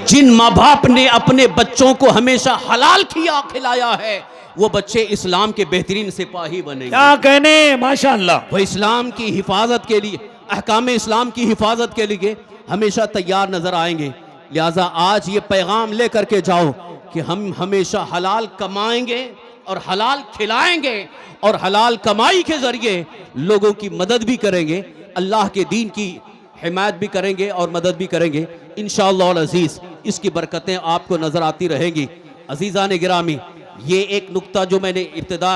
جن ماں باپ نے اپنے بچوں کو ہمیشہ حلال کھلایا ہے وہ بچے اسلام کے بہترین سپاہی بنے گے. کیا کہنے ماشاءاللہ. وہ اسلام کی حفاظت کے لیے، احکام اسلام کی حفاظت کے لیے ہمیشہ تیار نظر آئیں گے. لہٰذا آج یہ پیغام لے کر کے جاؤ کہ ہم ہمیشہ حلال کمائیں گے اور حلال کھلائیں گے اور حلال کمائی کے ذریعے لوگوں کی مدد بھی کریں گے، اللہ کے دین کی حمایت بھی کریں گے اور مدد بھی کریں گے انشاءاللہ العزیز. اس کی برکتیں آپ کو نظر آتی رہیں گی. عزیزان گرامی، یہ ایک نقطہ جو میں نے ابتدا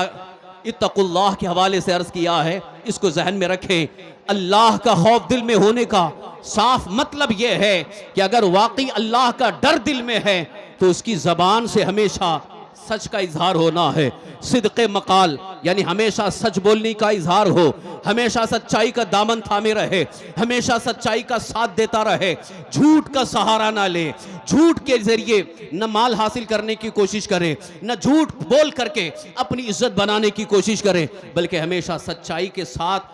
اتقوا اللہ کے حوالے سے عرض کیا ہے، اس کو ذہن میں رکھیں. اللہ کا خوف دل میں ہونے کا صاف مطلب یہ ہے کہ اگر واقعی اللہ کا ڈر دل میں ہے تو اس کی زبان سے ہمیشہ سچ کا اظہار ہونا ہے. صدق مقال یعنی ہمیشہ سچ بولنے کا اظہار ہو، ہمیشہ سچائی کا دامن تھامے رہے، ہمیشہ سچائی کا ساتھ دیتا رہے، جھوٹ کا سہارا نہ لے، جھوٹ کے ذریعے نہ مال حاصل کرنے کی کوشش کرے، نہ جھوٹ بول کر کے اپنی عزت بنانے کی کوشش کرے، بلکہ ہمیشہ سچائی کے ساتھ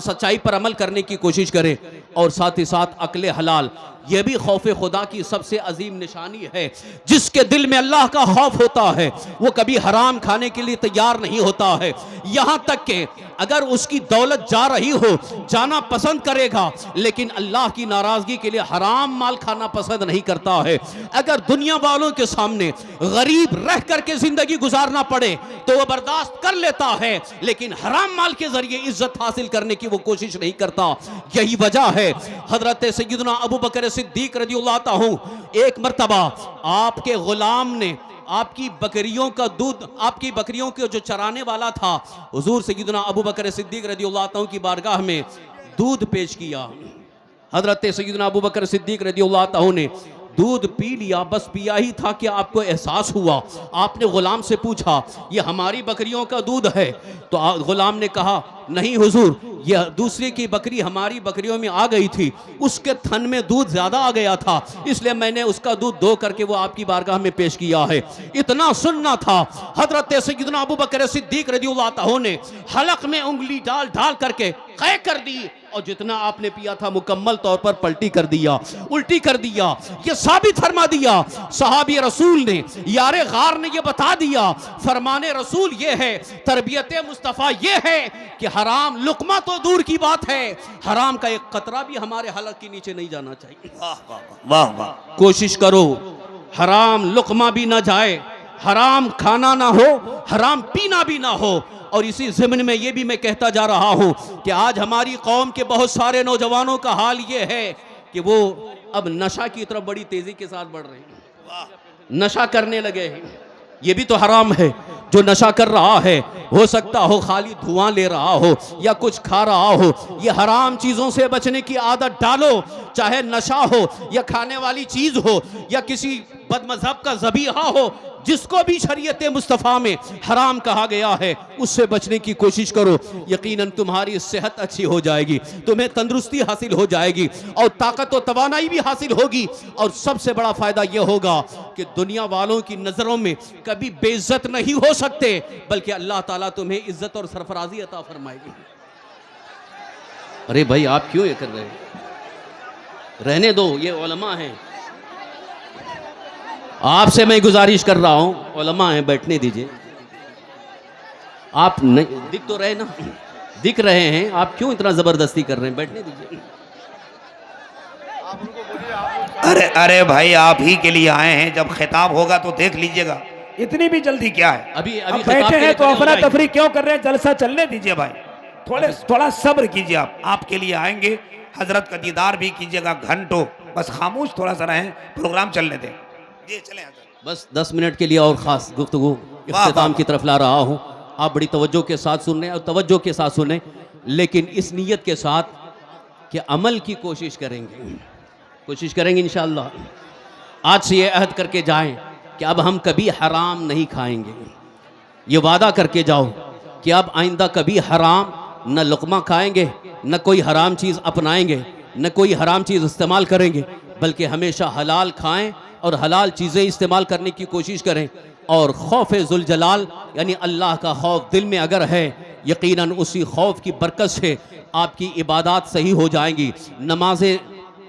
سچائی پر عمل کرنے کی کوشش کرے. اور ساتھ ہی ساتھ عقل حلال، یہ بھی خوف خدا کی سب سے عظیم نشانی ہے. جس کے دل میں اللہ کا خوف ہوتا ہے وہ کبھی حرام کھانے کے لیے تیار نہیں ہوتا ہے. یہاں تک کہ اگر اس کی دولت جا رہی ہو، جانا پسند کرے گا، لیکن اللہ کی ناراضگی کے لیے حرام مال کھانا پسند نہیں کرتا ہے. اگر دنیا والوں کے سامنے غریب رہ کر کے زندگی گزارنا پڑے تو وہ برداشت کر لیتا ہے، لیکن حرام مال کے ذریعے عزت حاصل کرنے کی وہ کوشش نہیں کرتا. یہی وجہ ہے حضرت سیدنا ابو بکر صدیق رضی اللہ عنہ ایک مرتبہ آپ کے غلام نے آپ کی بکریوں کا دودھ، آپ کی بکریوں کے جو چرانے والا تھا، حضور سیدنا ابو بکر صدیق رضی اللہ عنہ کی بارگاہ میں دودھ پیش کیا. حضرت سیدنا ابو بکر صدیق رضی اللہ عنہ نے دودھ پی لیا، بس پیا ہی تھا کہ آپ کو احساس ہوا. آپ نے غلام سے پوچھا یہ ہماری بکریوں کا دودھ ہے؟ تو غلام نے کہا نہیں حضور، یہ دوسرے کی بکری ہماری بکریوں میں آ گئی تھی، اس کے تھن میں دودھ زیادہ آ گیا تھا، اس لیے میں نے اس کا دودھ دھو کر کے وہ آپ کی بارگاہ میں پیش کیا ہے. اتنا سننا تھا، حضرت سیدنا ابو بکر صدیق رضی اللہ عنہ نے حلق میں انگلی ڈال ڈال کر کے قے کر دی، اور جتنا آپ نے پیا تھا مکمل طور پر پلٹی کر دیا، الٹی کر دیا. یہ ثابت فرما دیا صحابی رسول نے، یار غار نے یہ بتا دیا، فرمان رسول یہ ہے، تربیت مصطفیٰ یہ ہے کہ حرام لقمہ تو دور کی بات ہے، حرام کا ایک قطرہ بھی ہمارے حلق کے نیچے نہیں جانا چاہیے. واہ واہ. کوشش کرو حرام لقمہ بھی نہ جائے، حرام کھانا نہ ہو، حرام پینا بھی نہ ہو. اور اسی ضمن میں یہ بھی میں کہتا جا رہا ہوں کہ آج ہماری قوم کے بہت سارے نوجوانوں کا حال یہ ہے کہ وہ اب نشہ کی طرف بڑی تیزی کے ساتھ بڑھ رہے ہیں، نشہ کرنے لگے ہیں. یہ بھی تو حرام ہے. جو نشہ کر رہا ہے ہو سکتا ہو خالی دھواں لے رہا ہو یا کچھ کھا رہا ہو. یہ حرام چیزوں سے بچنے کی عادت ڈالو، چاہے نشہ ہو یا کھانے والی چیز ہو یا کسی بد مذہب کا ذبیحہ ہو، جس کو بھی شریعت مصطفیٰ میں حرام کہا گیا ہے اس سے بچنے کی کوشش کرو. یقیناً تمہاری صحت اچھی ہو جائے گی، تمہیں تندرستی حاصل ہو جائے گی اور طاقت و توانائی بھی حاصل ہوگی. اور سب سے بڑا فائدہ یہ ہوگا کہ دنیا والوں کی نظروں میں کبھی بے عزت نہیں ہو سکتے، بلکہ اللہ تعالیٰ تمہیں عزت اور سرفرازی عطا فرمائے گی. ارے بھائی آپ کیوں یہ کر رہے ہیں؟ رہنے دو، یہ علماء ہیں. آپ سے میں گزارش کر رہا ہوں، علماء ہیں، بیٹھنے دیجئے. آپ دکھ تو رہے نا، دکھ رہے ہیں، آپ کیوں اتنا زبردستی کر رہے ہیں؟ بیٹھنے دیجئے. ارے بھائی آپ ہی کے لیے آئے ہیں، جب خطاب ہوگا تو دیکھ لیجئے گا. اتنی بھی جلدی کیا ہے؟ ابھی بیٹھے ہیں تو افرا تفری کیوں کر رہے ہیں؟ جلسہ چلنے دیجئے بھائی، تھوڑا صبر کیجئے. آپ کے لیے آئیں گے، حضرت کا دیدار بھی کیجئے گا گھنٹوں. بس خاموش تھوڑا سا رہیں، پروگرام چلنے دیں. جی چلیں حضرت. بس 10 منٹ کے لیے اور خاص گفتگو اختتام کی طرف لا رہا ہوں. آپ بڑی توجہ کے ساتھ سن رہے ہیں اور توجہ کے ساتھ سنیں، لیکن اس نیت کے ساتھ کہ عمل کی کوشش کریں گے انشاءاللہ. آج سے یہ عہد کر کے جائیں کہ اب ہم کبھی حرام نہیں کھائیں گے. یہ وعدہ کر کے جاؤ کہ اب آئندہ کبھی حرام نہ لقمہ کھائیں گے، نہ کوئی حرام چیز اپنائیں گے، نہ کوئی حرام چیز استعمال کریں گے، بلکہ ہمیشہ حلال کھائیں اور حلال چیزیں استعمال کرنے کی کوشش کریں. اور خوف ذوالجلال یعنی اللہ کا خوف دل میں اگر ہے، یقیناً اسی خوف کی برکت سے آپ کی عبادات صحیح ہو جائیں گی، نمازیں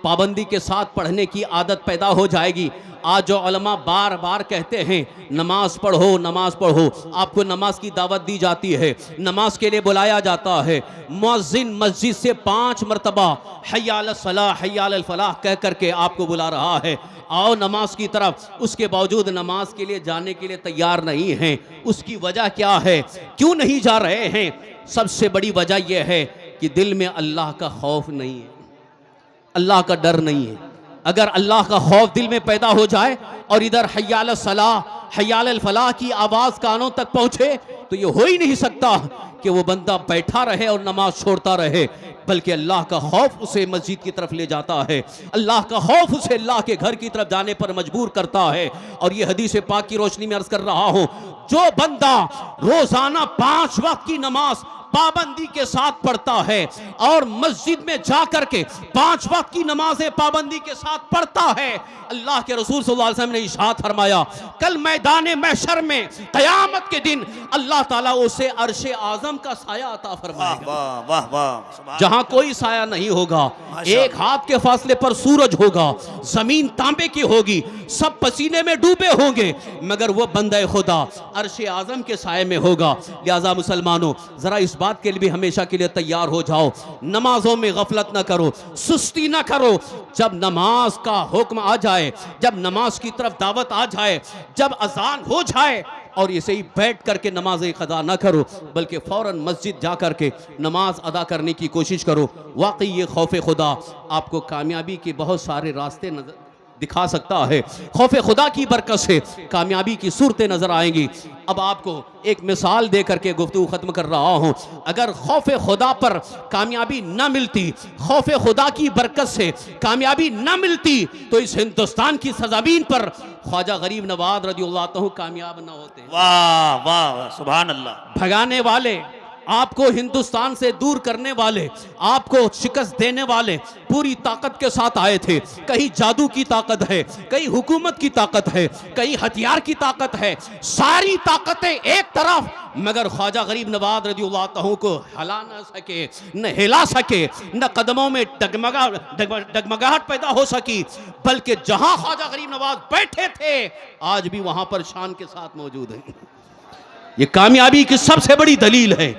پابندی کے ساتھ پڑھنے کی عادت پیدا ہو جائے گی۔ آج جو علماء بار بار کہتے ہیں نماز پڑھو نماز پڑھو، آپ کو نماز کی دعوت دی جاتی ہے، نماز کے لیے بلایا جاتا ہے، مؤذن مسجد سے 5 مرتبہ حی علی الصلاح حی علی الفلاح کہہ کر کے آپ کو بلا رہا ہے، آؤ نماز کی طرف، اس کے باوجود نماز کے لیے جانے کے لیے تیار نہیں ہیں۔ اس کی وجہ کیا ہے؟ کیوں نہیں جا رہے ہیں؟ سب سے بڑی وجہ یہ ہے کہ دل میں اللہ کا خوف نہیں ہے، اللہ کا ڈر نہیں ہے۔ اگر اللہ کا خوف دل میں پیدا ہو جائے اور ادھر حی علی الصلاح حی علی الفلاح کی آواز کانوں تک پہنچے تو یہ ہو ہی نہیں سکتا کہ وہ بندہ بیٹھا رہے اور نماز چھوڑتا رہے، بلکہ اللہ کا خوف اسے مسجد کی طرف لے جاتا ہے، اللہ کا خوف اسے اللہ کے گھر کی طرف جانے پر مجبور کرتا ہے۔ اور یہ حدیث پاک کی روشنی میں عرض کر رہا ہوں، جو بندہ روزانہ 5 وقت کی نماز پابندی کے ساتھ پڑھتا ہے اور مسجد میں جا کر کے 5 وقت کی نمازیں پابندی کے ساتھ پڑھتا ہے، اللہ کے رسول صلی اللہ علیہ وسلم نے ارشاد فرمایا کل میدان محشر میں قیامت کے دن اللہ تعالیٰ اسے عرش اعظم کا سایہ عطا فرمائے گا، واہ واہ واہ، جہاں کوئی سایہ نہیں ہوگا، ایک ہاتھ کے فاصلے پر سورج ہوگا، زمین تانبے کی ہوگی، سب پسینے میں ڈوبے ہوں گے، مگر وہ بندہ خدا عرش اعظم کے سائے میں ہوگا۔ لہذا مسلمانوں ذرا اس بات کے لیے بھی ہمیشہ کے لیے تیار ہو جاؤ، نمازوں میں غفلت نہ کرو، سستی نہ کرو۔ جب نماز کا حکم آ جائے، جب نماز کی طرف دعوت آ جائے، جب اذان ہو جائے اور اسے ہی بیٹھ کر کے نماز قضا نہ کرو، بلکہ فوراً مسجد جا کر کے نماز ادا کرنے کی کوشش کرو۔ واقعی یہ خوف خدا آپ کو کامیابی کے بہت سارے راستے دکھا سکتا ہے، خوف خدا کی برکت سے کامیابی کی صورتیں نظر آئیں گی۔ اب آپ کو ایک مثال دے کر کے گفتگو ختم کر رہا ہوں، اگر خوف خدا پر کامیابی نہ ملتی، خوف خدا کی برکت سے کامیابی نہ ملتی، تو اس ہندوستان کی سرزمین پر خواجہ غریب نواز رضی اللہ عنہ کامیاب نہ ہوتے۔ واہ واہ، سبحان اللہ۔ بھگانے والے، آپ کو ہندوستان سے دور کرنے والے، آپ کو شکست دینے والے پوری طاقت کے ساتھ آئے تھے۔ کہیں جادو کی طاقت ہے، کہیں حکومت کی طاقت ہے، کہیں ہتھیار کی طاقت ہے، ساری طاقتیں ایک طرف، مگر خواجہ غریب نواز رضی اللہ عنہ کو ہلا نہ سکے، نہ ہلا سکے، نہ قدموں میں ڈگمگاہٹ پیدا ہو سکی، بلکہ جہاں خواجہ غریب نواز بیٹھے تھے آج بھی وہاں پر شان کے ساتھ موجود ہیں۔ یہ کامیابی کی سب سے بڑی دلیل ہے۔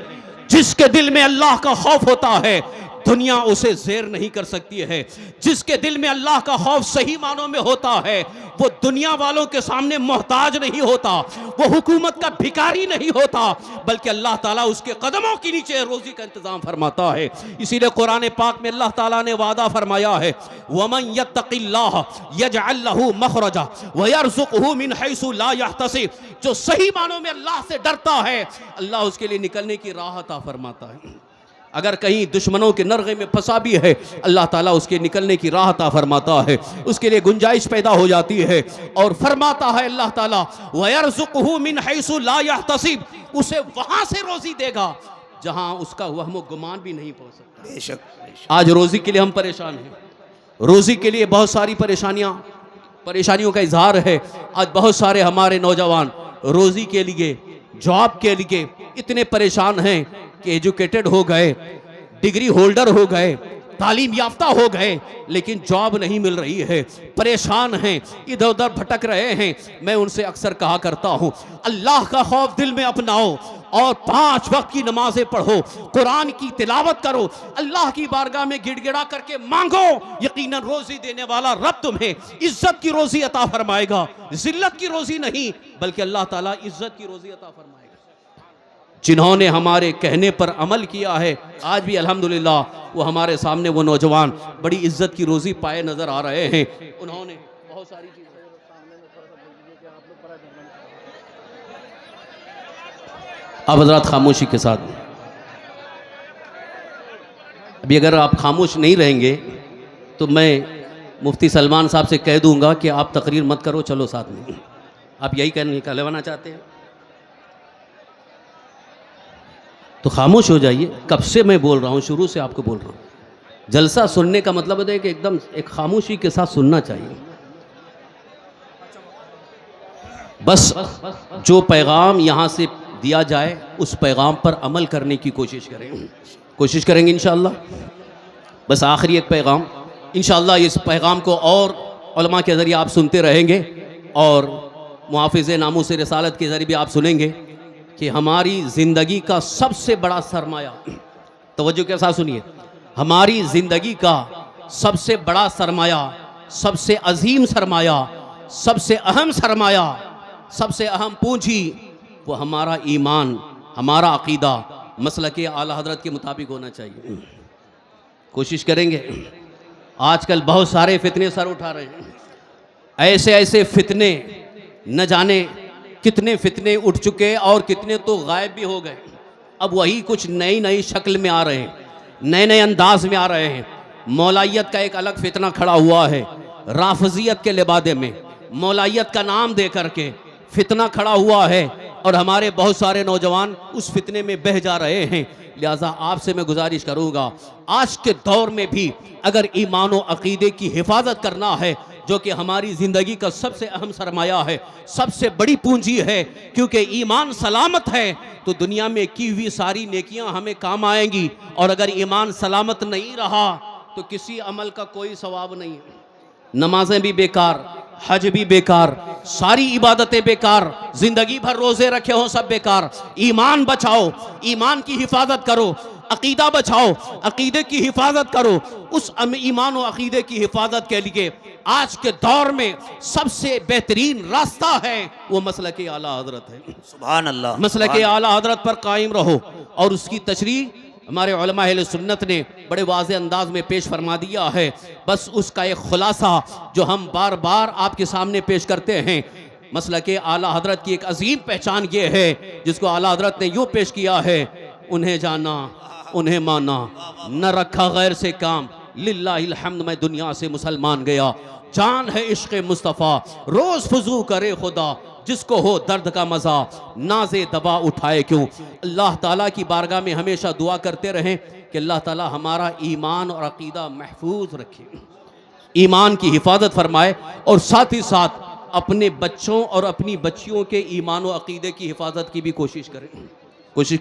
جس کے دل میں اللہ کا خوف ہوتا ہے دنیا اسے زیر نہیں کر سکتی ہے، جس کے دل میں اللہ کا خوف صحیح معنوں میں ہوتا ہے وہ دنیا والوں کے سامنے محتاج نہیں ہوتا، وہ حکومت کا بھکاری نہیں ہوتا، بلکہ اللہ تعالیٰ اس کے قدموں کے نیچے روزی کا انتظام فرماتا ہے۔ اسی لئے قرآن پاک میں اللہ تعالیٰ نے وعدہ فرمایا ہے وَمَن يَتَّقِ اللَّهَ يَجْعَلْ لَهُ مَخْرَجًا وَيَرْزُقْهُ مِنْ حَيْثُ لَا يَحْتَسِبُ، جو صحیح معنوں میں اللہ سے ڈرتا ہے اللہ اس کے لیے نکلنے کی راہ عطا فرماتا ہے۔ اگر کہیں دشمنوں کے نرغے میں پھنسا بھی ہے اللہ تعالیٰ اس کے نکلنے کی راہ عطا فرماتا ہے، اس کے لیے گنجائش پیدا ہو جاتی ہے، اور فرماتا ہے اللہ تعالیٰ وَيَرْزُقْهُ مِنْ حَيْثُ لَا يَحْتَسِبُ، اسے وہاں سے روزی دے گا جہاں اس کا وہم و گمان بھی نہیں پہنچ سکتا۔ بے شک۔ آج روزی کے لیے ہم پریشان ہیں، روزی کے لیے بہت ساری پریشانیوں کا اظہار ہے۔ آج بہت سارے ہمارے نوجوان روزی کے لیے، جاب کے لیے اتنے پریشان ہیں کہ ایجوکیٹڈ ہو گئے، ڈگری ہولڈر ہو گئے، تعلیم یافتہ ہو گئے، لیکن جاب نہیں مل رہی ہے، پریشان ہیں، ادھر ادھر بھٹک رہے ہیں۔ میں ان سے اکثر کہا کرتا ہوں اللہ کا خوف دل میں اپناؤ اور 5 وقت کی نمازیں پڑھو، قرآن کی تلاوت کرو، اللہ کی بارگاہ میں گڑ گڑا کر کے مانگو، یقیناً روزی دینے والا رب تمہیں عزت کی روزی عطا فرمائے گا، ذلت کی روزی نہیں بلکہ اللہ تعالیٰ عزت کی روزی عطا فرمائے گا۔ جنہوں نے ہمارے کہنے پر عمل کیا ہے آج بھی الحمدللہ وہ ہمارے سامنے وہ نوجوان بڑی عزت کی روزی پائے نظر آ رہے ہیں۔ انہوں نے بہت ساری چیزیں اب حضرات خاموشی کے ساتھ، ابھی اگر آپ خاموش نہیں رہیں گے تو میں مفتی سلمان صاحب سے کہہ دوں گا کہ آپ تقریر مت کرو، چلو ساتھ میں۔ آپ یہی کہلوانا چاہتے ہیں تو خاموش ہو جائیے۔ کب سے میں بول رہا ہوں، شروع سے آپ کو بول رہا ہوں، جلسہ سننے کا مطلب ہے کہ ایک دم ایک خاموشی کے ساتھ سننا چاہیے۔ بس جو پیغام یہاں سے دیا جائے اس پیغام پر عمل کرنے کی کوشش کریں گے انشاءاللہ۔ بس آخری ایک پیغام انشاءاللہ اس پیغام کو اور علماء کے ذریعے آپ سنتے رہیں گے اور محافظ ناموس رسالت کے ذریعے بھی آپ سنیں گے کہ ہماری زندگی کا سب سے بڑا سرمایہ، توجہ کے ساتھ سنیے، ہماری زندگی کا سب سے بڑا سرمایہ، سب سے عظیم سرمایہ، سب سے اہم سرمایہ، سب سے اہم پونجی وہ ہمارا ایمان، ہمارا عقیدہ مسلک اعلیٰ حضرت کے مطابق ہونا چاہیے۔ کوشش کریں گے۔ آج کل بہت سارے فتنے سر اٹھا رہے ہیں، ایسے ایسے فتنے، نہ جانے کتنے فتنے اٹھ چکے اور کتنے تو غائب بھی ہو گئے، اب وہی کچھ نئی نئی شکل میں آ رہے ہیں، نئے نئے انداز میں آ رہے ہیں۔ مولائیت کا ایک الگ فتنہ کھڑا ہوا ہے، رافضیت کے لبادے میں مولائیت کا نام دے کر کے فتنہ کھڑا ہوا ہے اور ہمارے بہت سارے نوجوان اس فتنے میں بہہ جا رہے ہیں۔ لہٰذا آپ سے میں گزارش کروں گا، آج کے دور میں بھی اگر ایمان و عقیدے کی حفاظت کرنا ہے جو کہ ہماری زندگی کا سب سے اہم سرمایہ ہے، سب سے بڑی پونجی ہے، کیونکہ ایمان سلامت ہے تو دنیا میں کی ہوئی ساری نیکیاں ہمیں کام آئیں گی، اور اگر ایمان سلامت نہیں رہا تو کسی عمل کا کوئی ثواب نہیں ہے۔ نمازیں بھی بیکار، حج بھی بیکار، ساری عبادتیں بیکار، زندگی بھر روزے رکھے ہوں سب بیکار۔ ایمان بچاؤ، ایمان کی حفاظت کرو، عقیدہ بچاؤ، عقیدے کی حفاظت کرو۔ اس ایمان و عقیدے کی حفاظت کے لیے آج کے دور میں سب سے بہترین راستہ ہے وہ مسلک اعلیٰ حضرت ہے۔ سبحان اللہ، مسلک اعلیٰ حضرت پر قائم رہو، اور اس کی تشریح ہمارے علماء اہل سنت نے بڑے واضح انداز میں پیش فرما دیا ہے۔ بس اس کا ایک خلاصہ جو ہم بار بار آپ کے سامنے پیش کرتے ہیں، مسلک اعلیٰ حضرت کی ایک عظیم پہچان یہ ہے جس کو اعلیٰ حضرت نے یوں پیش کیا ہے: انہیں جانا، انہیں مانا، نہ رکھا غیر سے کام، للہ الحمد میں دنیا سے مسلمان گیا، جان ہے عشق مصطفیٰ، روز فضو کرے خدا، جس کو ہو درد کا مزہ، ناز دبا اٹھائے کیوں۔ اللہ تعالیٰ کی بارگاہ میں ہمیشہ دعا کرتے رہیں کہ اللہ تعالیٰ ہمارا ایمان اور عقیدہ محفوظ رکھے، ایمان کی حفاظت فرمائے، اور ساتھ ہی ساتھ اپنے بچوں اور اپنی بچیوں کے ایمان و عقیدے کی حفاظت کی بھی کوشش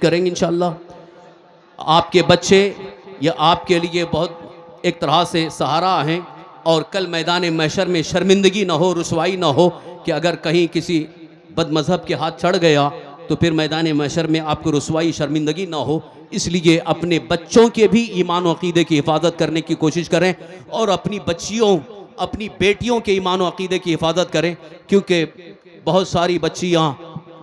کریں گے انشاءاللہ۔ آپ کے بچے یا آپ کے لیے بہت ایک طرح سے سہارا ہیں، اور کل میدان محشر میں شرمندگی نہ ہو، رسوائی نہ ہو کہ اگر کہیں کسی بد مذہب کے ہاتھ چڑھ گیا تو پھر میدان محشر میں آپ کو رسوائی شرمندگی نہ ہو، اس لیے اپنے بچوں کے بھی ایمان و عقیدے کی حفاظت کرنے کی کوشش کریں، اور اپنی بچیوں، اپنی بیٹیوں کے ایمان و عقیدے کی حفاظت کریں، کیونکہ بہت ساری بچیاں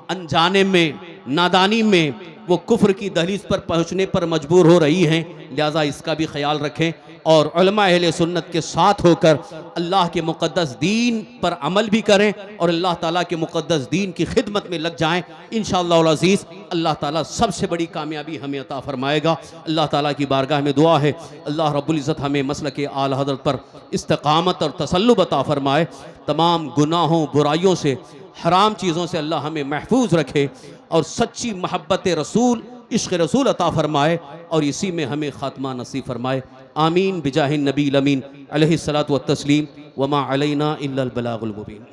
انجانے میں، نادانی میں وہ کفر کی دہلیز پر پہنچنے پر مجبور ہو رہی ہیں۔ لہٰذا اس کا بھی خیال رکھیں، اور علماء اہل سنت کے ساتھ ہو کر اللہ کے مقدس دین پر عمل بھی کریں، اور اللہ تعالیٰ کے مقدس دین کی خدمت میں لگ جائیں۔ انشاءاللہ العزیز اللہ تعالیٰ سب سے بڑی کامیابی ہمیں عطا فرمائے گا۔ اللہ تعالیٰ کی بارگاہ میں دعا ہے اللہ رب العزت ہمیں مسلک اعلیٰ حضرت پر استقامت اور تسلط عطا فرمائے، تمام گناہوں، برائیوں سے، حرام چیزوں سے اللہ ہمیں محفوظ رکھے، اور سچی محبت رسول، عشق رسول عطا فرمائے، اور اسی میں ہمیں خاتمہ نصیب فرمائے۔ آمین بجاہ النبی الامین علیہ الصلاۃ والتسلیم، وما علینا الا البلاغ المبین۔